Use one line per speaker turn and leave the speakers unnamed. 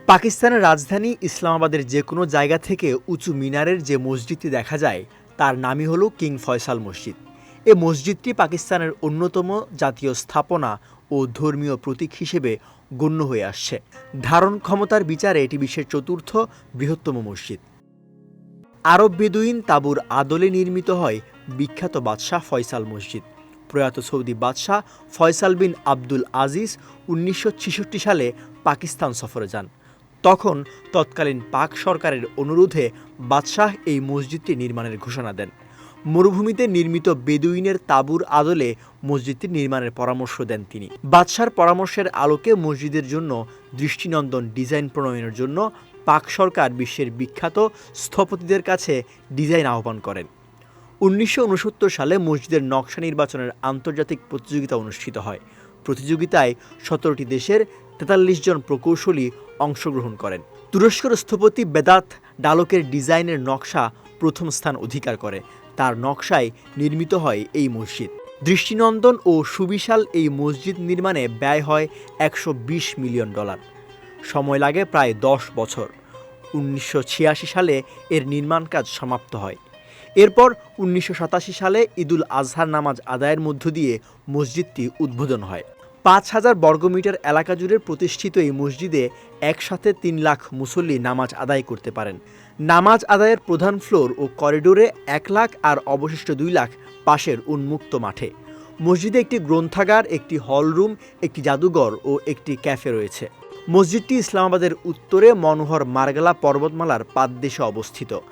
পাকিস্তানের রাজধানী ইসলামাবাদের যে কোনো জায়গা থেকে উঁচু মিনারের যে মসজিদটি দেখা যায় তার নামই হলো কিং ফয়সাল মসজিদ। এ মসজিদটি পাকিস্তানের অন্যতম জাতীয় স্থাপনা ও ধর্মীয় প্রতীক হিসেবে গণ্য হয়ে আসছে। ধারণ ক্ষমতার বিচারে এটি বিশ্বের চতুর্থ বৃহত্তম মসজিদ। আরব বেদুইন তাঁবুর আদলে নির্মিত হয় বিখ্যাত বাদশাহ ফয়সাল মসজিদ। প্রয়াত সৌদি বাদশাহ ফয়সাল বিন আব্দুল আজিজ ১৯৬৬ সালে পাকিস্তান সফরে যান। তখন তৎকালীন পাক সরকারের অনুরোধে বাদশাহ এই মসজিদটি নির্মাণের ঘোষণা দেন। মরুভূমিতে নির্মিত বেদুইনের তাঁবুর আদলে মসজিদটি নির্মাণের পরামর্শ দেন তিনি। বাদশার পরামর্শের আলোকে মসজিদের জন্য দৃষ্টিনন্দন ডিজাইন প্রণয়নের জন্য পাক সরকার বিশ্বের বিখ্যাত স্থপতিদের কাছে ডিজাইন আহ্বান করেন। ১৯৬৯ সালে মসজিদের নকশা নির্বাচনের আন্তর্জাতিক প্রতিযোগিতা অনুষ্ঠিত হয়। প্রতিযোগিতায় ১৭টি দেশের ৪৩ জন প্রকৌশলী অংশগ্রহণ করেন। তুরস্কের স্থপতি বেদাত ডালকের ডিজাইনের নকশা প্রথম স্থান অধিকার করে। তার নকশায় নির্মিত হয় এই মসজিদ। দৃষ্টিনন্দন ও সুবিশাল এই মসজিদ নির্মাণে ব্যয় হয় $১২০ মিলিয়ন। সময় লাগে প্রায় ১০ বছর। ১৯৮৬ সালে এর নির্মাণ কাজ সমাপ্ত হয়। এরপর ১৯৮৭ সালে ঈদুল আজহার নামাজ আদায়ের মধ্য দিয়ে মসজিদটি উদ্বোধন হয়। ৫,০০০ বর্গমিটার এলাকা জুড়ে প্রতিষ্ঠিত এই মসজিদে একসাথে ৩ লাখ মুসল্লি নামাজ আদায় করতে পারেন। নামাজ আদায়ের প্রধান ফ্লোর ও করিডোরে ১ লাখ আর অবশিষ্ট ২ লাখ পাশের উন্মুক্ত মাঠে। মসজিদে একটি গ্রন্থাগার, একটি হলরুম, একটি জাদুঘর ও একটি ক্যাফে রয়েছে। মসজিদটি ইসলামাবাদের উত্তরে মনোহর মার্গালা পর্বতমালার পাদদেশে অবস্থিত।